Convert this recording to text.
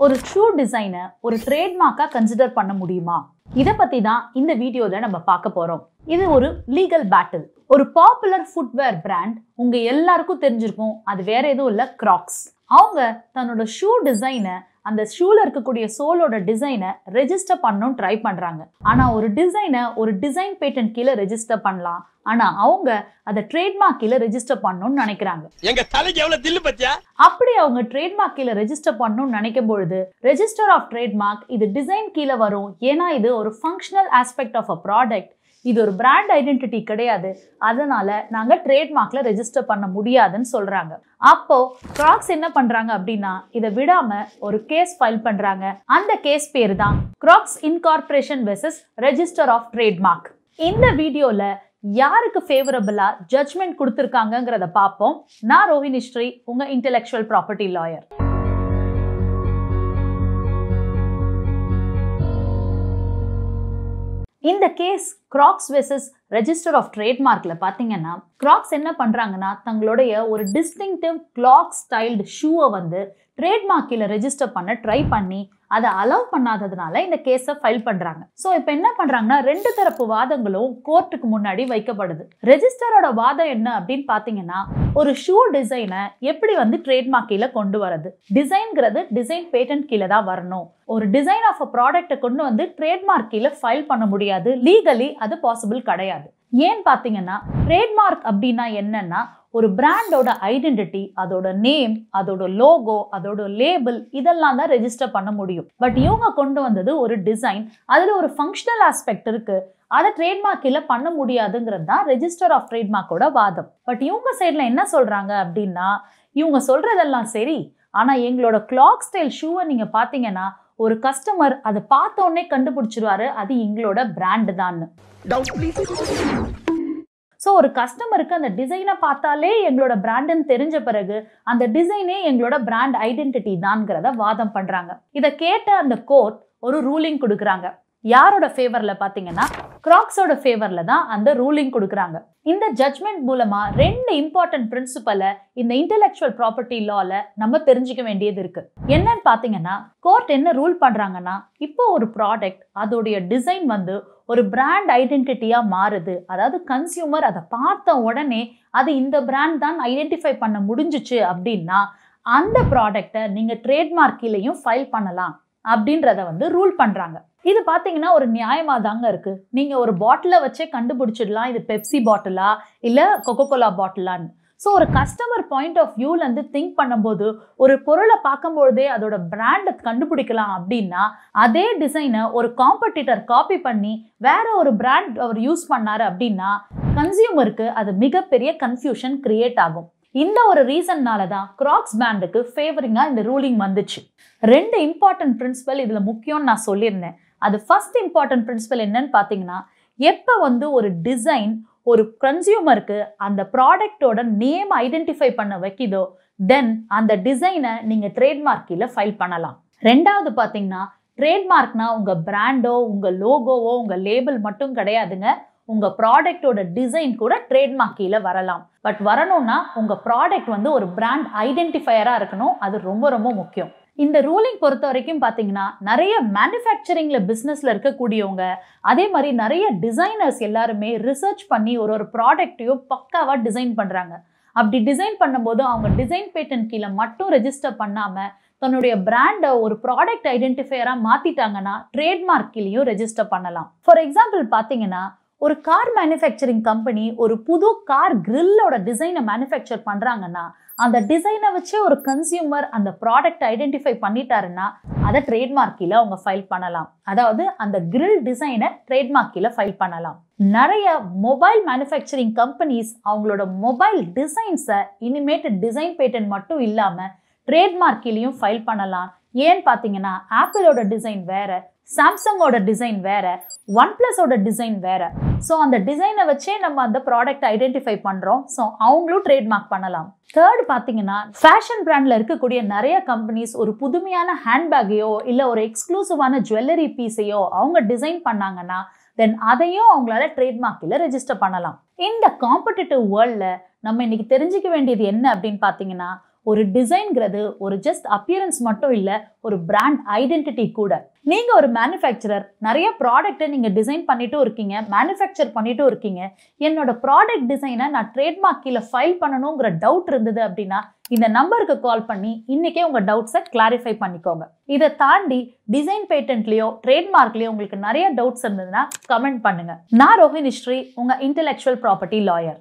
ஒரு ஷூ டிசைனை ஒரு ட்ரேட்மார்க்கா கன்சிடர் பண்ண முடியுமா? இதை பத்தி தான் இந்த வீடியோல நம்ம பார்க்க போறோம். இது ஒரு லீகல் பேட்டில். ஒரு பாப்புலர் ஃபுட்வேர் பிராண்ட் உங்க எல்லாருக்கும் தெரிஞ்சிருக்கும். அது வேற எதுவும் இல்ல, கிராக்ஸ். அவங்க தன்னோட ஷூ டிசைனை, அந்த ஷூல இருக்கக்கூடிய சோலோட டிசைனை ரெஜிஸ்டர் பண்ணணும் ட்ரை பண்றாங்க. ஆனா ஒரு டிசைனை ஒரு டிசைன் பேட்டன்ட் கீழே ரெஜிஸ்டர் பண்ணலாம். ஆனா அவங்க அதை ட்ரேட்மார்க் கீழே ரெஜிஸ்டர் பண்ணணும்னு நினைக்கிறாங்க. எங்க தலைக்கு எவ்வளவு தில்லு பத்தியா? அப்படி அவங்க ட்ரேட்மார்க் கீழே ரெஜிஸ்டர் பண்ணணும்னு நினைக்கும் பொழுது ரெஜிஸ்டர் ஆஃப் ட்ரேட்மார்க் இது டிசைன் கீழே வரும். ஏன்னா இது ஒரு functional aspect of a product. இது ஒரு பிராண்ட் ஐடென்டிட்டி கிடையாது. அதனால நாங்க ட்ரேட்மார்க்ல ரெஜிஸ்டர் பண்ண முடியாதுன்னு சொல்றாங்க. அப்போ கிராக்ஸ் என்ன பண்றாங்க அப்படின்னா, இதை விடாம ஒரு கேஸ் ஃபைல் பண்றாங்க. அந்த கேஸ் பேரு தான் Crocs incorporation versus register of trademark. இந்த வீடியோல யாருக்கு ஃபேவரபிளா ஜட்ஜ்மெண்ட் கொடுத்துருக்காங்கிறத பார்ப்போம். நான் ரோஹினி ஸ்ரீ, உங்க இன்டெலெக்சுவல் ப்ராப்பர்ட்டி லாயர். இந்த case Crocs versus register of ட்ரேட்மார்க்ல பாத்தீங்கன்னா, கிராக்ஸ் என்ன பண்றாங்கன்னா, தங்களுடைய ஒரு டிஸ்டிங்டிவ் கிளாக் ஸ்டைல்டு ஷூவை வந்து ட்ரேட்மார்க் கீழே ரெஜிஸ்டர் பண்ண ட்ரை பண்ணி அதை அலோவ் பண்ணாததுனால இந்த கேஸை ஃபைல் பண்றாங்க. ஸோ இப்போ என்ன பண்றாங்கன்னா, ரெண்டு தரப்பு வாதங்களும் கோர்ட்டுக்கு முன்னாடி வைக்கப்படுது. ரெஜிஸ்டரோட வாதம் என்ன அப்படின்னு பாத்தீங்கன்னா, ஒரு ஷூ டிசைனை எப்படி வந்து ட்ரேட்மார்க் கீழே கொண்டு வரது? டிசைன்ங்கிறது டிசைன் பேட்டன்ட் கீழே தான் வரணும். ஒரு டிசைன் ஆஃப் அ ப்ராடக்ட்டை கொண்டு வந்து ட்ரேட்மார்க் கீழே ஃபைல் பண்ண முடியாது. லீகலி அது பாசிபிள் கிடையாது. ஏன் பாத்தீங்கன்னா, ட்ரேட்மார்க் அப்படின்னா என்னன்னா, ஒரு பிராண்டோட ஐடென்டிட்டி, அதோட நேம், அதோட லோகோ, அதோட லேபிள், இதெல்லாம் தான் ரெஜிஸ்டர் பண்ண முடியும். பட் இவங்க கொண்டு வந்தது ஒரு டிசைன், அதுல ஒரு ஃபங்க்ஷனல் ஆஸ்பெக்ட் இருக்கு. அதை ட்ரேட்மார்க் கீழே பண்ண முடியாதுங்கிறது தான் ரெஜிஸ்டர் ஆஃப் ட்ரேட்மார்க்கோட வாதம். பட் இவங்க சைட்ல என்ன சொல்றாங்க அப்படின்னா, இவங்க சொல்றதெல்லாம் சரி, ஆனா எங்களோட கிளாக் ஸ்டைல் ஷூவை நீங்க பாத்தீங்கன்னா, ஒரு கஸ்டமர் அதை பார்த்த உடனே கண்டுபிடிச்சிருவாரு அது எங்களோட பிராண்ட் தான். ஸோ ஒரு கஸ்டமருக்கு அந்த டிசைனை பார்த்தாலே எங்களோட பிராண்டுன்னு தெரிஞ்ச பிறகு அந்த டிசைனே எங்களோட பிராண்ட் ஐடென்டிட்டி தான்ங்கிறத வாதம் பண்றாங்க. இதை கேட்ட அந்த கோர்ட் ஒரு ரூலிங் கொடுக்குறாங்க. யாரோட ஃபேவர்ல பாத்தீங்கன்னா, கிராக்ஸோட ஃபேவர்ல தான் அந்த ரூலிங் கொடுக்குறாங்க. இந்த ஜட்ஜ்மெண்ட் மூலமா ரெண்டு இம்பார்ட்டன்ட் பிரின்சிபலை இந்த இன்டெலெக்சுவல் ப்ராப்பர்ட்டி லால நம்ம தெரிஞ்சுக்க வேண்டியது இருக்கு. என்னன்னு பாத்தீங்கன்னா, கோர்ட் என்ன ரூல் பண்றாங்கன்னா, இப்போ ஒரு ப்ராடக்ட் அதோடைய டிசைன் வந்து ஒரு பிராண்ட் ஐடென்டிட்டியா மாறுது. அதாவது கன்சியூமர் அதை பார்த்த உடனே அது இந்த பிராண்ட் தான் ஐடென்டிஃபை பண்ண முடிஞ்சிச்சு அப்படின்னா, அந்த ப்ராடக்டை நீங்க ட்ரேட்மார்க் கீழேயும் ஃபைல் பண்ணலாம் அப்படின்றத வந்து ரூல் பண்றாங்க. இது பாத்தீங்கன்னா ஒரு நியாயமா தாங்க இருக்கு. நீங்க ஒரு பாட்டில வச்சே கண்டுபிடிச்சிடலாம் இது பெப்சி பாட்டிலா இல்ல கொக்கோ கோலா பாட்டிலான்னு. ஸோ ஒரு கஸ்டமர் பாயிண்ட் ஆஃப் வியூல இருந்து திங்க் பண்ணும்போது ஒரு பொருளை பார்க்கும்போதே அதோட பிராண்டை கண்டுபிடிக்கலாம் அப்படின்னா, அதே டிசைனை ஒரு காம்படிட்டர் காப்பி பண்ணி வேற ஒரு பிராண்ட் அவர் யூஸ் பண்ணாரு அப்படின்னா கன்சியூமருக்கு அது மிகப்பெரிய கன்ஃபியூஷன் கிரியேட் ஆகும். இந்த ஒரு ரீசன்னால தான் கிராக்ஸ் பிராண்டுக்கு ஃபேவரிங்கா இந்த ரூலிங் வந்துச்சு. ரெண்டு இம்பார்ட்டன்ட் பிரின்சிபல் இதுல முக்கியம்னு நான் சொல்லியிருந்தேன். அது ஃபர்ஸ்ட் இம்பார்ட்டன்ட் பிரின்சிபல் என்னன்னு பாத்தீங்கன்னா, எப்ப வந்து ஒரு டிசைன் ஒரு கன்சியூமருக்கு அந்த ப்ராடக்டோட நேம் ஐடென்டிஃபை பண்ண வைக்குதோ, தென் அந்த டிசைனை நீங்க ட்ரேட்மார்க் கீழே ஃபைல் பண்ணலாம். ரெண்டாவது பாத்தீங்கன்னா, ட்ரேட்மார்க்னா உங்க பிராண்டோ, உங்க லோகோவோ, உங்க லேபிள் மட்டும் கிடையாதுங்க. உங்க ப்ராடக்டோட டிசைன் கூட ட்ரேட்மார்க் கீழே வரலாம். பட் வரணும்னா உங்க ப்ராடக்ட் வந்து ஒரு பிராண்ட் ஐடென்டிஃபையரா இருக்கணும். அது ரொம்ப ரொம்ப முக்கியம். இந்த ரூலிங் பொறுத்த வரைக்கும் பாத்தீங்கன்னா, நிறைய மேனுஃபேக்சரிங்ல பிசினஸ்ல இருக்கக்கூடியவங்க, அதே மாதிரி நிறைய டிசைனர்ஸ் எல்லாருமே ரிசர்ச் பண்ணி ஒரு ப்ராடக்டையும் பக்காவா டிசைன் பண்றாங்க. அப்படி டிசைன் பண்ணும்போது அவங்க டிசைன் பேட்டன்ட் கீழே மட்டும் ரெஜிஸ்டர் பண்ணாம தன்னுடைய பிராண்டை ஒரு ப்ராடக்ட் ஐடென்டிஃபையரா மாத்திட்டாங்கன்னா ட்ரேட்மார்க் கீழேயும் ரெஜிஸ்டர் பண்ணலாம். ஃபார் எக்ஸாம்பிள் பாத்தீங்கன்னா, ஒரு கார் மேனுஃபேக்சரிங் கம்பெனி ஒரு புது கார் கிரில்லோட டிசைனை மேனுஃபேக்சர் பண்றாங்கன்னா, அந்த டிசைனை வச்சு ஒரு கன்சியூமர் அந்த ப்ராடக்ட் ஐடென்டிஃபை பண்ணிட்டாருன்னா அதை ட்ரேட்மார்க் கீழே அவங்க ஃபைல் பண்ணலாம். அதாவது அந்த கிரில் டிசைனை ட்ரேட்மார்க் கீழே ஃபைல் பண்ணலாம். நிறைய மொபைல் மேனுஃபேக்சரிங் கம்பெனிஸ் அவங்களோட மொபைல் டிசைன்ஸை இனிமேட்டு டிசைன் பேட்டன்ட் மட்டும் இல்லாம ட்ரேட்மார்க் கீழேயும் ஃபைல் பண்ணலாம். ஏன்னு பாத்தீங்கன்னா, ஆப்பிளோட டிசைன் வேற, சாம்சங்கோட டிசைன் வேற, ஒன் பிளஸோட டிசைன் வேற. ஸோ அந்த டிசைனை வச்சே நம்ம அந்த ப்ராடக்ட் ஐடென்டிஃபை பண்றோம். ஸோ அவங்களும் ட்ரேட்மார்க் பண்ணலாம். தேர்ட் பாத்தீங்கன்னா, ஃபேஷன் பிராண்ட்ல இருக்கக்கூடிய நிறைய கம்பெனிஸ் ஒரு புதுமையான ஹேண்ட்பேக்கையோ இல்ல ஒரு எக்ஸ்க்ளூசிவான ஜுவல்லரி பீஸையோ அவங்க டிசைன் பண்ணாங்கன்னா தென் அதையும் அவங்களால ட்ரேட்மார்க் கீழே ரெஜிஸ்டர் பண்ணலாம். இந்த காம்படிட்டிவ் வேர்ல்ட்ல நம்ம இன்னைக்கு தெரிஞ்சுக்க வேண்டியது என்ன அப்படின்னு பாத்தீங்கன்னா, ஒரு டிசைன்ங்கிறது ஒரு ஜஸ்ட் அப்பியரன்ஸ் மட்டும் இல்ல, ஒரு பிராண்ட் ஐடென்டிட்டி கூட. நீங்க ஒரு மேனுஃபேக்சரர், நிறைய ப்ராடக்ட்டை நீங்க டிசைன் பண்ணிட்டும் இருக்கீங்க, மேனுஃபேக்சர் பண்ணிட்டும் இருக்கீங்க. என்னோட ப்ராடக்ட் டிசைனை நான் ட்ரேட்மார்க் கீழே ஃபைல் பண்ணணுங்கிற டவுட் இருந்தது அப்படின்னா இந்த நம்பருக்கு கால் பண்ணி இன்னைக்கே உங்க டவுட்ஸை கிளாரிஃபை பண்ணிக்கோங்க. இதை தாண்டி டிசைன் பேட்டன்ட்லயோ ட்ரேட்மார்க்லயோ உங்களுக்கு நிறைய டவுட்ஸ் இருந்ததுன்னா கமெண்ட் பண்ணுங்க. நான் ரோஹிணி ஸ்ரீ, உங்க இன்டெலெக்சுவல் ப்ராப்பர்ட்டி லாயர்.